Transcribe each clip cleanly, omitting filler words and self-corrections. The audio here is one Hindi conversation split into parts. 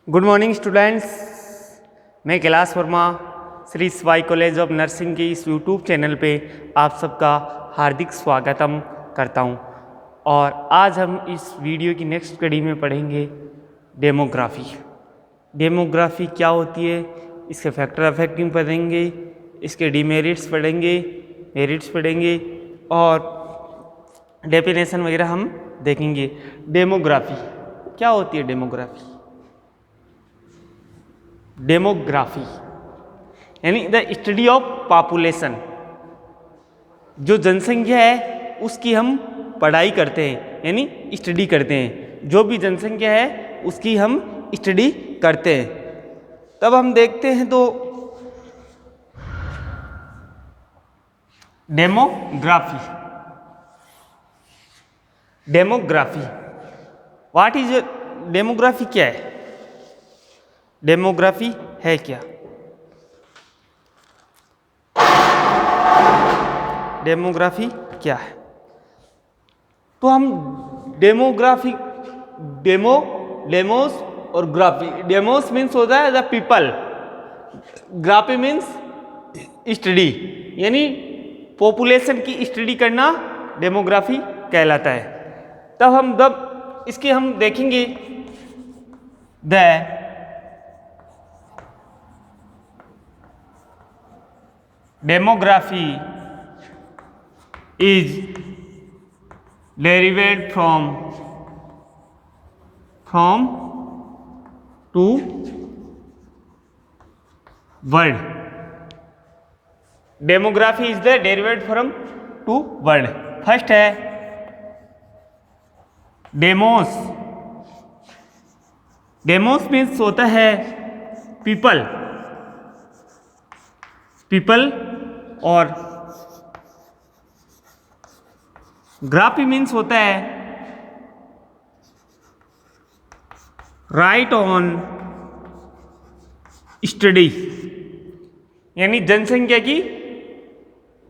Good morning students. मैं Kailash Verma Shri Sawai college of nursing के इस यूट्यूब चैनल पे आप सबका हार्दिक स्वागतम करता हूं। और आज हम इस वीडियो की नेक्स्ट कड़ी में पढ़ेंगे डेमोग्राफी। डेमोग्राफी क्या होती है, इसके फैक्टर अफेक्टिंग पढ़ेंगे, इसके डिमेरिट्स पढ़ेंगे, मेरिट्स पढ़ेंगे और डेफिनेशन वगैरह हम देखेंगे। डेमोग्राफी क्या होती है? डेमोग्राफी यानी द स्टडी ऑफ पॉपुलेशन। जो जनसंख्या है उसकी हम पढ़ाई करते हैं, यानी स्टडी करते हैं। जो भी जनसंख्या है उसकी हम स्टडी करते हैं। तब हम देखते हैं तो डेमोग्राफी व्हाट इज डेमोग्राफी? क्या है डेमोग्राफी? है क्या डेमोग्राफी? क्या है? तो हम डेमोग्राफी, डेमोस और ग्राफी। डेमोस मीन्स होता है the people, graphy means study, यानी पॉपुलेशन की स्टडी करना डेमोग्राफी कहलाता है। तब इसके हम देखेंगे the demography is derived from two word. Demography is the derived from two word. First है डेमोस। डेमोस मीन्स होता है पीपल, और ग्राफी मीन्स होता है राइट ऑन स्टडी, यानी जनसंख्या की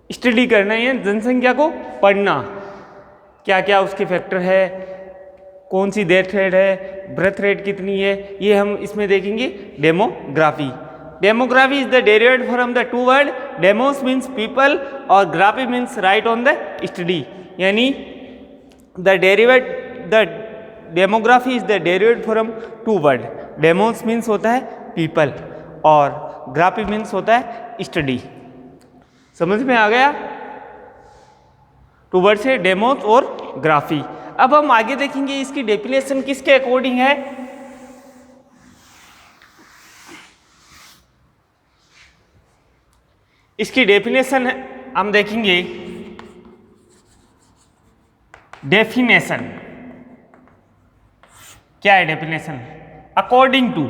स्टडी करना या जनसंख्या को पढ़ना। क्या क्या उसके फैक्टर है, कौन सी डेथ रेट है, बर्थ रेट कितनी है, ये हम इसमें देखेंगे। Demography is the derivative from the two word demos means people और graphy means write on the study, यानी the demography is the derivative from two word. Demos means होता है पीपल और ग्राफी मीन्स होता है स्टडी। समझ में आ गया? टू वर्ड से डेमोस और ग्राफी। अब हम आगे देखेंगे इसकी डेफिनेशन किसके अकॉर्डिंग है। इसकी डेफिनेशन हम देखेंगे। डेफिनेशन क्या है? Definition according to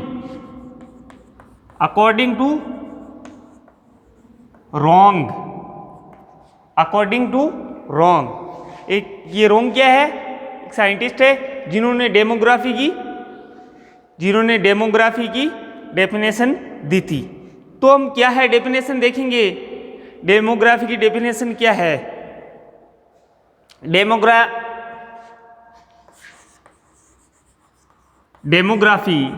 Wrong. एक ये रॉन्ग क्या है? एक साइंटिस्ट है जिन्होंने डेमोग्राफी की डेफिनेशन दी थी। तो हम क्या है डेफिनेशन देखेंगे। डेमोग्राफी की डेफिनेशन क्या है? Demography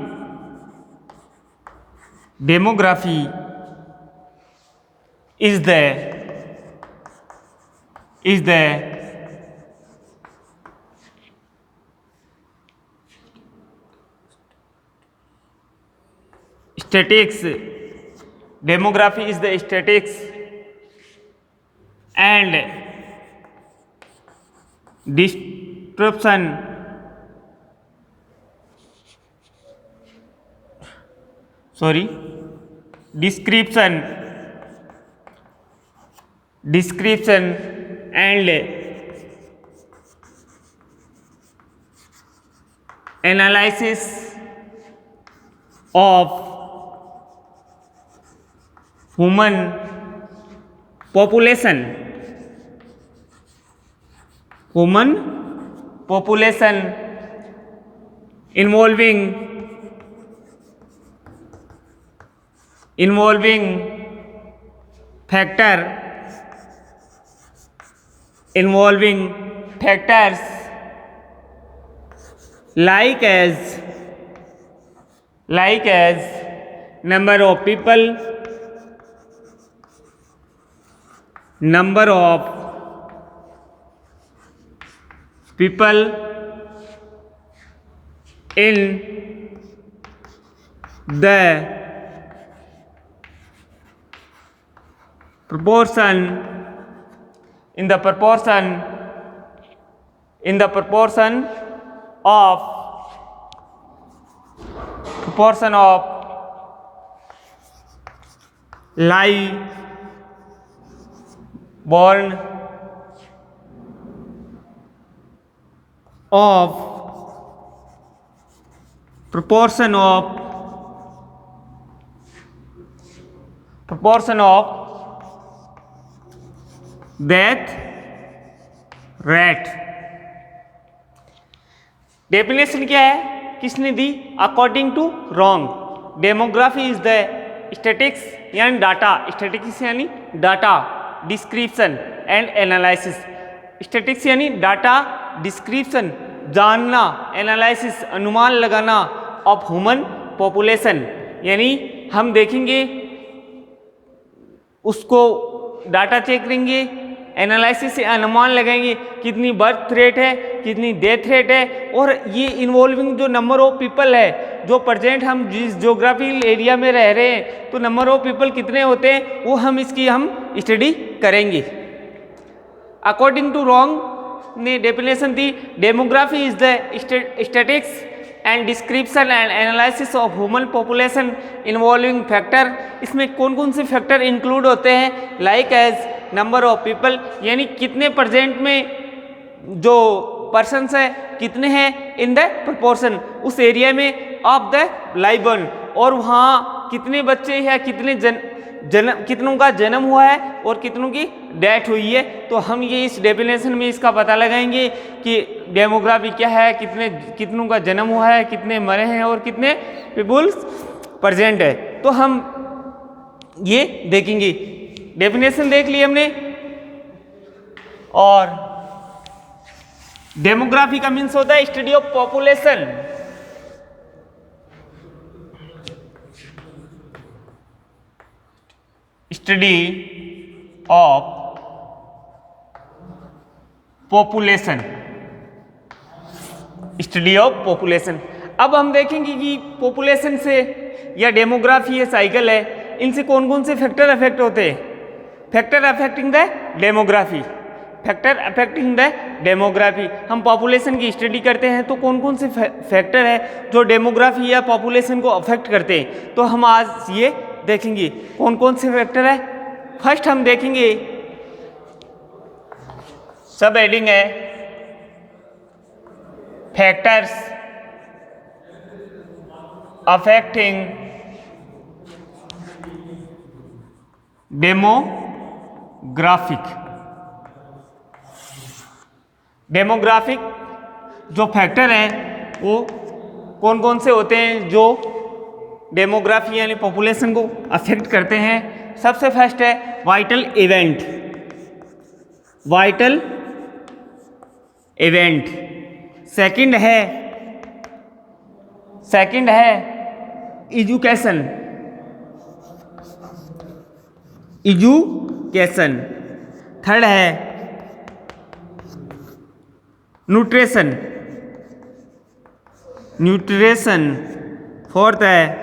is the statistics. Demography is the statistics and description and analysis of human population involving factors like as like as number of people, number of people in the proportion of live born of proportion of death rate। Definition क्या है, किसने दी? According to wrong. Demography is the statics यानी डाटा, स्टैटिक्स यानी data, description and analysis. Statics यानी डाटा, डिस्क्रिप्शन जानना, एनालिसिस अनुमान लगाना ऑफ ह्यूमन पॉपुलेशन, यानी हम देखेंगे उसको डाटा चेक करेंगे, एनालिसिस से अनुमान लगाएंगे कितनी बर्थ रेट है, कितनी डेथ रेट है, और ये इन्वॉल्विंग जो नंबर ऑफ पीपल है, जो प्रेजेंट हम जिस ज्योग्राफिकल एरिया में रह रहे हैं तो नंबर ऑफ पीपल कितने होते हैं वो हम स्टडी करेंगे। अकॉर्डिंग टू रॉन्ग ने डेफिनेशन दी, demography is the statics and description and analysis of human population involving factor. इसमें कौन कौन से फैक्टर इंक्लूड होते हैं? Like age number of people, यानी कितने प्रेजेंट में जो पर्सन्स है कितने हैं इन द प्रोपोर्शन उस एरिया में ऑफ द लाइव बर्न, और वहाँ कितने बच्चे या कितने कितनों का जन्म हुआ है और कितनों की डेथ हुई है। तो हम ये इस डेफिनेशन में इसका पता लगाएंगे कि डेमोग्राफी क्या है, कितनों का जन्म हुआ है, कितने मरे हैं और कितने पीपुल्स प्रेजेंट है। तो हम ये देखेंगे। डेफिनेशन देख ली हमने, और डेमोग्राफी का मीन्स होता है study of population. Study of population, study of population. अब हम देखेंगे कि पॉपुलेशन से या डेमोग्राफी ये साइकिल है, इनसे कौन कौन से फैक्टर अफेक्ट होते हैं। Factor affecting the demography, factor affecting the demography. हम पॉपुलेशन की स्टडी करते हैं तो कौन कौन से फैक्टर है जो डेमोग्राफी या पॉपुलेशन को अफेक्ट करते हैं, तो हम आज ये देखेंगे कौन कौन से फैक्टर है। फर्स्ट हम देखेंगे सब हेडिंग है फैक्टर्स अफेक्टिंग डेमोग्राफिक जो फैक्टर हैं वो कौन कौन से होते हैं जो डेमोग्राफी यानी पॉपुलेशन को अफेक्ट करते हैं। सबसे फर्स्ट है वाइटल इवेंट। सेकंड है एजुकेशन। थर्ड है न्यूट्रिशन। फोर्थ है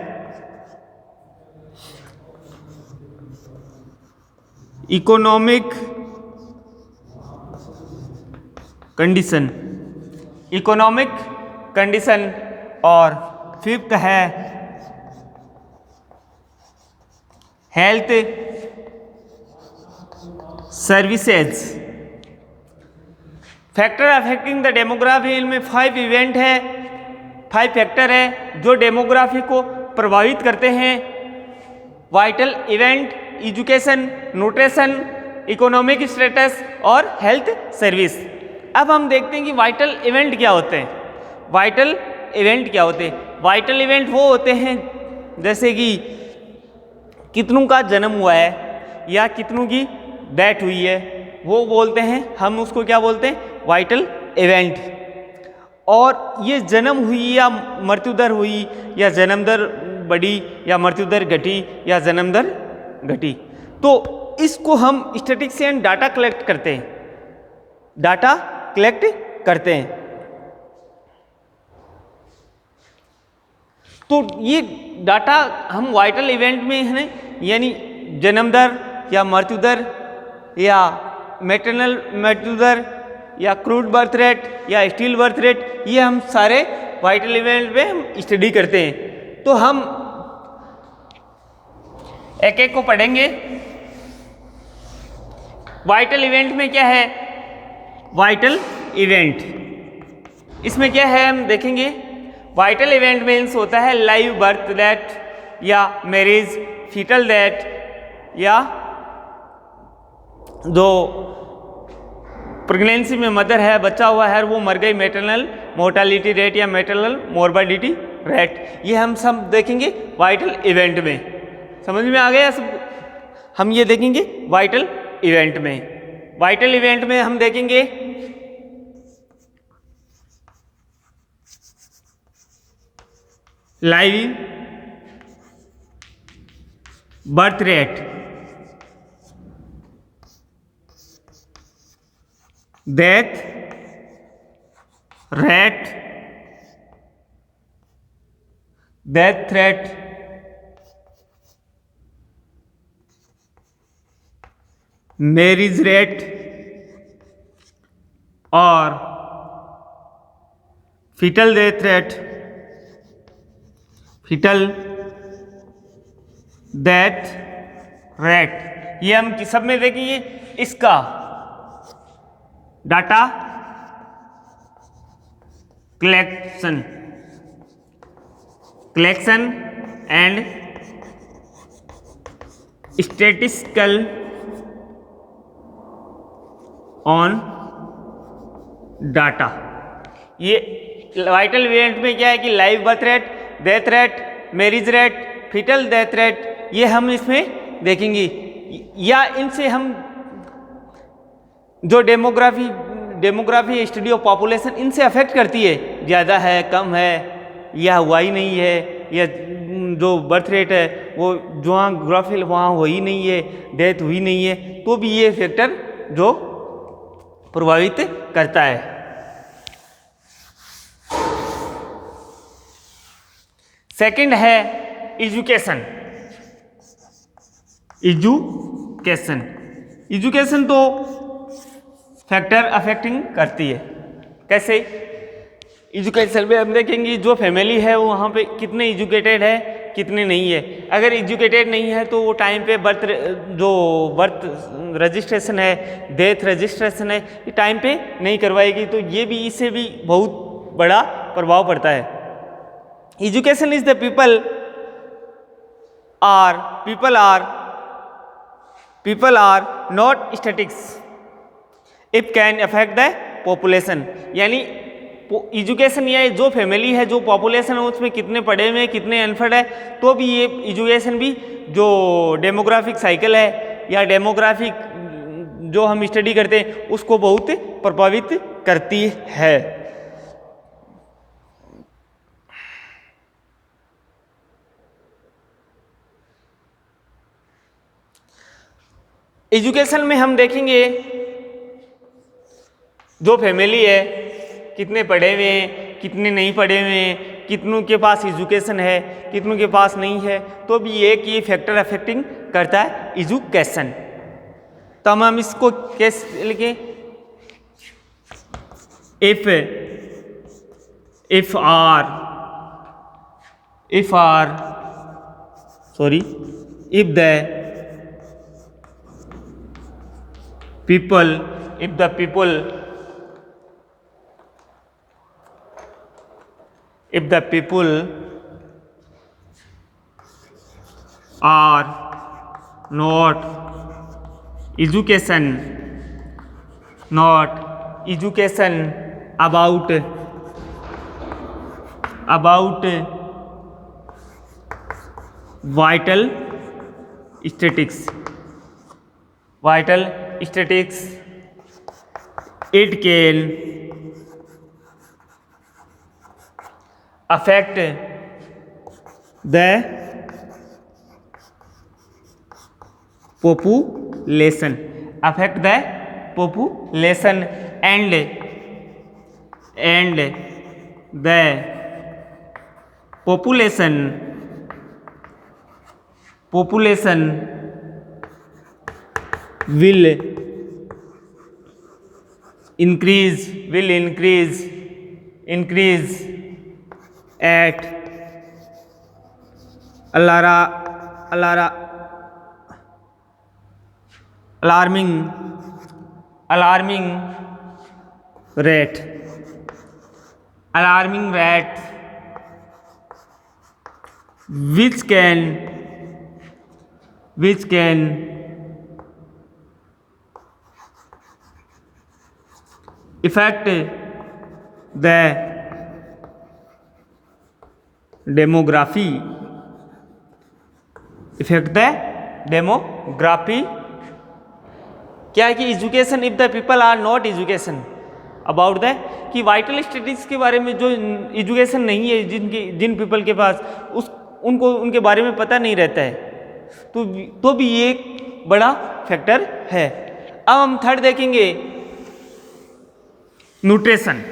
इकोनॉमिक कंडीशन, और फिफ्थ है health services. Factor affecting the demography में 5 फैक्टर है जो डेमोग्राफी को प्रभावित करते हैं। Vital event, education, nutrition, economic status और हेल्थ सर्विस। अब हम देखते हैं कि वाइटल इवेंट क्या होते हैं। वाइटल इवेंट वो होते हैं जैसे कि कितनों का जन्म हुआ है या कितनों की डेथ हुई है, वो बोलते हैं, हम उसको क्या बोलते हैं, वाइटल इवेंट। और ये जन्म हुई या मृत्यु दर हुई या जन्म दर बढ़ी या मृत्यु दर घटी या जन्म दर घटी। तो इसको हम स्टैटिस्टिक्स एंड डाटा कलेक्ट करते हैं, डाटा कलेक्ट करते हैं। तो ये डाटा हम वाइटल इवेंट में है ना, यानी जन्म दर या मृत्यु दर या मैटरनल मृत्यु दर या क्रूड बर्थ रेट या स्टील बर्थ रेट, ये हम सारे वाइटल इवेंट में हम स्टडी करते हैं। तो हम एक एक को पढ़ेंगे। वाइटल इवेंट में क्या है? वाइटल इवेंट इसमें क्या है हम देखेंगे। वाइटल इवेंट मीन्स होता है लाइव बर्थ डेथ या मैरिज, फीटल डेथ या जो प्रेगनेंसी में मदर है, बच्चा हुआ है, वो मर गई, मैटरनल मोर्टालिटी रेट या मैटरनल मोर्बिडिटी रेट, ये हम सब देखेंगे वाइटल इवेंट में। समझ में आ गया सब? हम ये देखेंगे वाइटल इवेंट में। वाइटल इवेंट में हम देखेंगे live birth rate, death rate, death rate, marriage rate और foetal death rate, foetal death rate, ये हम किस सब में देखेंगे। इसका data collection and statistical on data. ये वाइटल इवेंट में क्या है कि live birth rate, death rate, marriage rate, foetal death rate, ये हम इसमें देखेंगे। या इनसे हम जो डेमोग्राफी स्टडी ऑफ पॉपुलेशन इनसे अफेक्ट करती है, ज़्यादा है, कम है, या हुआ ही नहीं है, या जो बर्थ रेट है वो जहाँ ग्राफिल वहाँ हुई नहीं है, डेथ हुई नहीं है, तो भी ये फैक्टर जो प्रभावित करता है। सेकंड है एजुकेशन। एजुकेशन तो फैक्टर अफेक्टिंग करती है। कैसे? एजुकेशन में हम देखेंगे जो फैमिली है वो वहाँ पे कितने एजुकेटेड है, कितने नहीं है। अगर एजुकेटेड नहीं है तो वो टाइम पे बर्थ रजिस्ट्रेशन है, डेथ रजिस्ट्रेशन है, ये टाइम पे नहीं करवाएगी, तो ये भी इससे भी बहुत बड़ा प्रभाव पड़ता है। Education is the people are not statics, it can affect the population। यानी एजुकेशन या जो फैमिली है, जो पॉपुलेशन है, उसमें कितने पढ़े हुए हैं, कितने अनपढ़ है, तो भी ये एजुकेशन भी जो डेमोग्राफिक साइकिल है या डेमोग्राफिक जो हम स्टडी करते हैं उसको बहुत प्रभावित करती है। एजुकेशन में हम देखेंगे जो फैमिली है, कितने पढ़े हुए हैं, कितने नहीं पढ़े हुए हैं, कितनों के पास एजुकेशन है, कितनों के पास नहीं है, तो भी एक ये फैक्टर अफेक्टिंग करता है एजुकेशन। तो हम इसको कैसे लिखें? if the people are not education about vital statistics, it can affect the population, affect the population and the population will increase at alarming rate, which can affect the demography, क्या है कि education, if the people are not education about the, कि वाइटल स्टडीज के बारे में जो एजुकेशन नहीं है, जिन पीपल के पास उनको उनके बारे में पता नहीं रहता है, तो भी ये एक बड़ा फैक्टर है। अब हम थर्ड देखेंगे न्यूट्रिशन।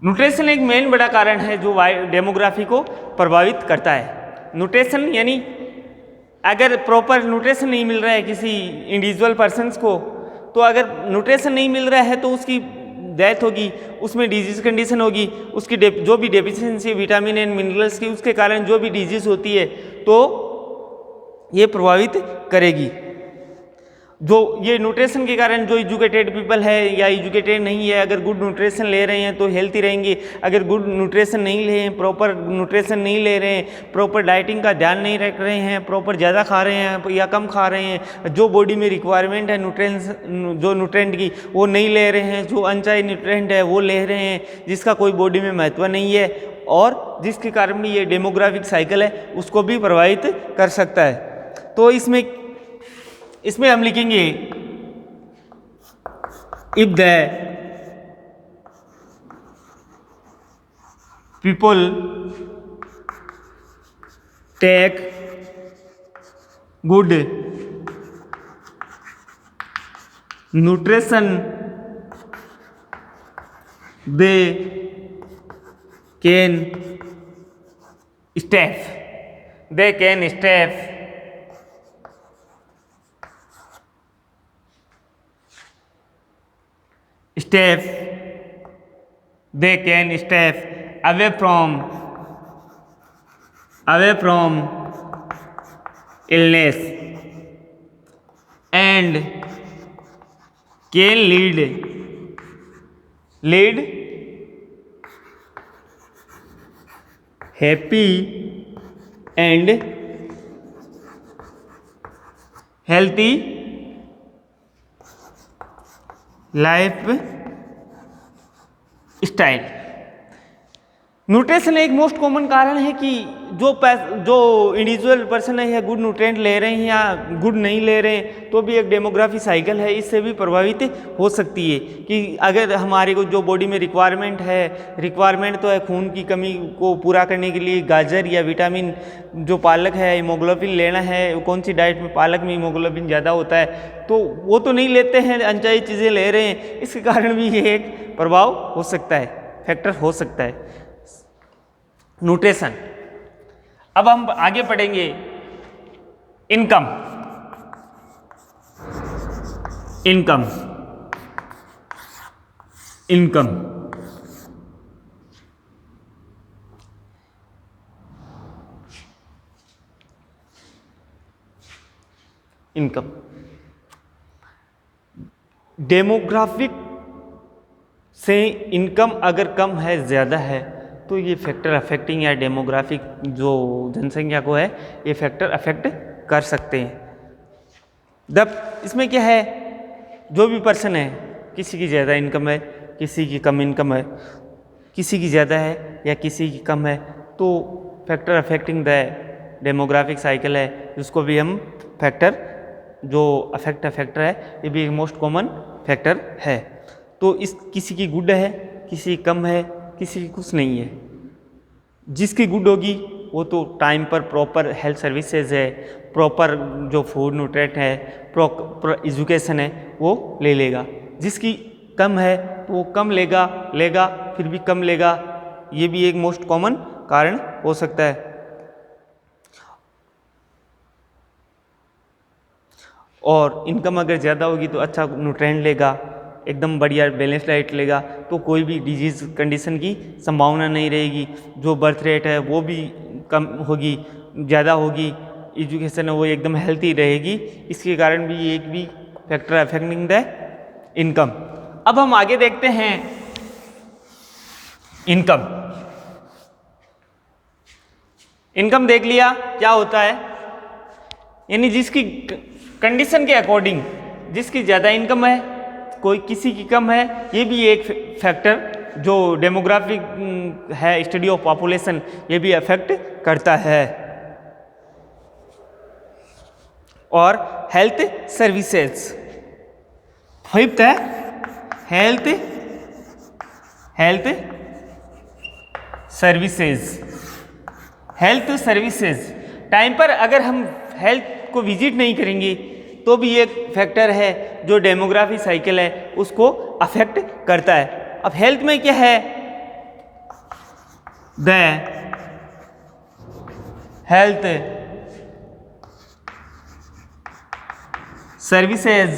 न्यूट्रिशन एक मेन बड़ा कारण है जो डेमोग्राफी को प्रभावित करता है। न्यूट्रिशन यानी अगर प्रॉपर न्यूट्रिशन नहीं मिल रहा है किसी इंडिविजुअल पर्सन्स को, तो अगर न्यूट्रिशन नहीं मिल रहा है तो उसकी डेथ होगी, उसमें डिजीज कंडीशन होगी, उसकी जो भी डेफिशिएंसी विटामिन एंड मिनरल्स की, उसके कारण जो भी डिजीज होती है तो ये प्रभावित करेगी। जो ये न्यूट्रिशन के कारण जो एजुकेटेड पीपल है या एजुकेटेड नहीं है, अगर गुड न्यूट्रिशन ले रहे हैं तो हेल्थी रहेंगे। अगर गुड न्यूट्रिशन नहीं ले हैं, प्रॉपर न्यूट्रिशन नहीं ले रहे हैं, प्रॉपर डाइटिंग का ध्यान नहीं रख रहे हैं, प्रॉपर ज़्यादा खा रहे हैं या कम खा रहे हैं, जो बॉडी में रिक्वायरमेंट है जो न्यूट्रेंट की वो नहीं ले रहे हैं, जो अनचाही न्यूट्रेंट है वो ले रहे हैं जिसका कोई बॉडी में महत्व नहीं है, और जिसके कारण भी ये डेमोग्राफिक साइकिल है उसको भी प्रभावित कर सकता है। तो इसमें हम लिखेंगे if the people take good nutrition they can step away from illness and can lead happy and healthy life style. Nutrition एक मोस्ट कॉमन कारण है कि जो इंडिविजुअल पर्सन है या गुड न्यूट्रिएंट ले रहे हैं या गुड नहीं ले रहे हैं, तो भी एक डेमोग्राफी साइकिल है, इससे भी प्रभावित हो सकती है। कि अगर हमारे को जो बॉडी में रिक्वायरमेंट तो है खून की कमी को पूरा करने के लिए गाजर या विटामिन जो पालक है हीमोग्लोबिन लेना है, कौन सी डाइट में पालक में हीमोग्लोबिन ज़्यादा होता है, तो वो तो नहीं लेते हैं, अनचाही चीज़ें ले रहे हैं, इसके कारण भी ये एक प्रभाव हो सकता है, फैक्टर हो सकता है न्यूट्रिशन। अब हम आगे पढ़ेंगे इनकम। डेमोग्राफिक से इनकम अगर कम है ज़्यादा है तो ये फैक्टर अफेक्टिंग या डेमोग्राफिक जो जनसंख्या को है ये फैक्टर अफेक्ट कर सकते हैं। इसमें क्या है, जो भी पर्सन है, किसी की ज़्यादा इनकम है, किसी की कम इनकम है, किसी की ज़्यादा है या किसी की कम है, तो factor affecting the demographic cycle है, जिसको भी हम फैक्टर जो अफेक्ट फैक्टर है, ये भी एक मोस्ट कॉमन फैक्टर है। तो इस किसी की गुड है, किसी की कम है, किसी की कुछ नहीं है। जिसकी गुड होगी वो तो टाइम पर प्रॉपर हेल्थ सर्विसेज है, प्रॉपर जो फूड न्यूट्रिएंट है, प्रॉपर एजुकेशन है, वो ले लेगा। जिसकी कम है तो वो कम लेगा फिर भी कम लेगा। ये भी एक मोस्ट कॉमन कारण हो सकता है। और इनकम अगर ज़्यादा होगी तो अच्छा न्यूट्रिएंट लेगा, एकदम बढ़िया बैलेंस डाइट लेगा, तो कोई भी डिजीज़ कंडीशन की संभावना नहीं रहेगी। जो बर्थ रेट है वो भी कम होगी, ज़्यादा होगी। एजुकेशन है वो एकदम हेल्थी रहेगी। इसके कारण भी एक भी फैक्टर अफेक्टिंग द इनकम। अब हम आगे देखते हैं इनकम। इनकम देख लिया क्या होता है, यानी जिसकी कंडीशन के अकॉर्डिंग, जिसकी ज़्यादा इनकम है, कोई किसी की कम है। ये भी एक फैक्टर जो डेमोग्राफिक है, स्टडी ऑफ पॉपुलेशन, ये भी अफेक्ट करता है। और हेल्थ सर्विसेज, फिफ्थ है health services. Health services time पर अगर हम हेल्थ को विजिट नहीं करेंगे तो भी एक फैक्टर है जो डेमोग्राफी साइकिल है उसको अफेक्ट करता है। अब हेल्थ में क्या है, the health services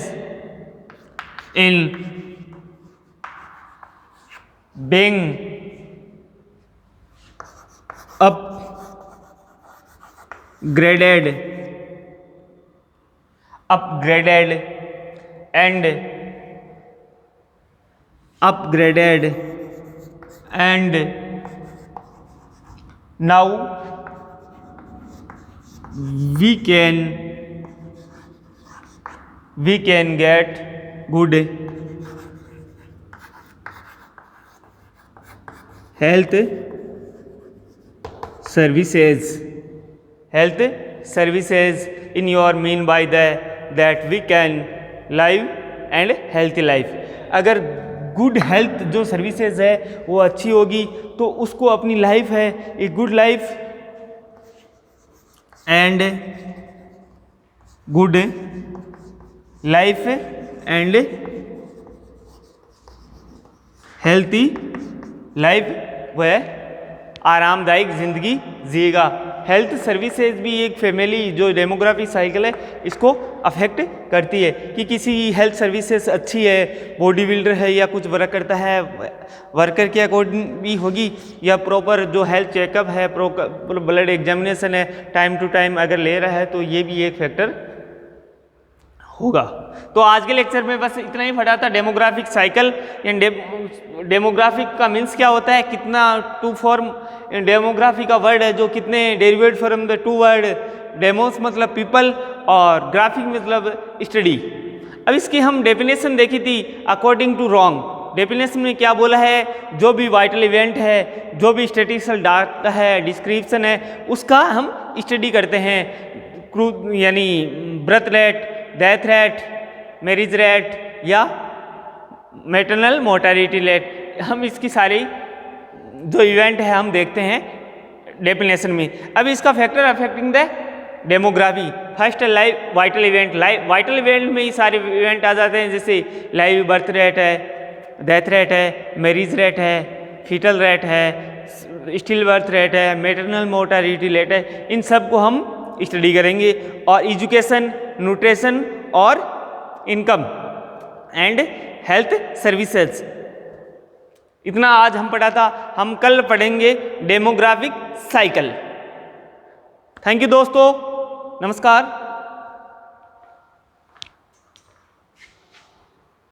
in being upgraded and now we can get good health services in your mean by that we can live and healthy life। अगर गुड हेल्थ जो सर्विसेज है वो अच्छी होगी तो उसको अपनी लाइफ है एक good life and good life and healthy life, वह आरामदायक ज़िंदगी जिएगा। हेल्थ सर्विसेज भी एक फैमिली जो डेमोग्राफी साइकिल है इसको अफेक्ट करती है कि किसी हेल्थ सर्विसेज अच्छी है, बॉडी बिल्डर है या कुछ वर्क करता है, वर्कर के अकॉर्डिंग भी होगी, या प्रॉपर जो हेल्थ चेकअप है, ब्लड एग्जामिनेशन है टाइम टू टाइम अगर ले रहा है तो ये भी एक फैक्टर होगा। तो आज के लेक्चर में बस इतना ही पढ़ा था, डेमोग्राफिक साइकिल। डेमोग्राफिक का मीन्स क्या होता है, कितना टू फॉर्म डेमोग्राफी का वर्ड है जो कितने derivative from the two word, demos मतलब पीपल और ग्राफिक मतलब स्टडी। अब इसकी हम डेफिनेशन देखी थी अकॉर्डिंग टू रॉन्ग। डेफिनेशन में क्या बोला है, जो भी वाइटल इवेंट है, जो भी स्टैटिस्टिकल डाटा है, डिस्क्रिप्शन है, उसका हम स्टडी करते हैं। यानी birth rate, death rate, marriage rate या मैटरनल मोर्टेलिटी रेट, हम इसकी सारी जो इवेंट है हम देखते हैं डेफिनेशन में। अब इसका factor affecting the demography, first live vital event. Vital event में ही सारे इवेंट आ जाते हैं, जैसे लाइव बर्थ रेट है, डेथ रेट है, मैरिज रेट है, फीटल रेट है, स्टिल बर्थ रेट है, मैटरनल मोर्टेलिटी रेट है। इन सब को हम स्टडी करेंगे। और एजुकेशन, न्यूट्रिशन और इनकम एंड हेल्थ सर्विसेज, इतना आज हम पढ़ा था। हम कल पढ़ेंगे डेमोग्राफिक साइकिल। थैंक यू दोस्तों, नमस्कार।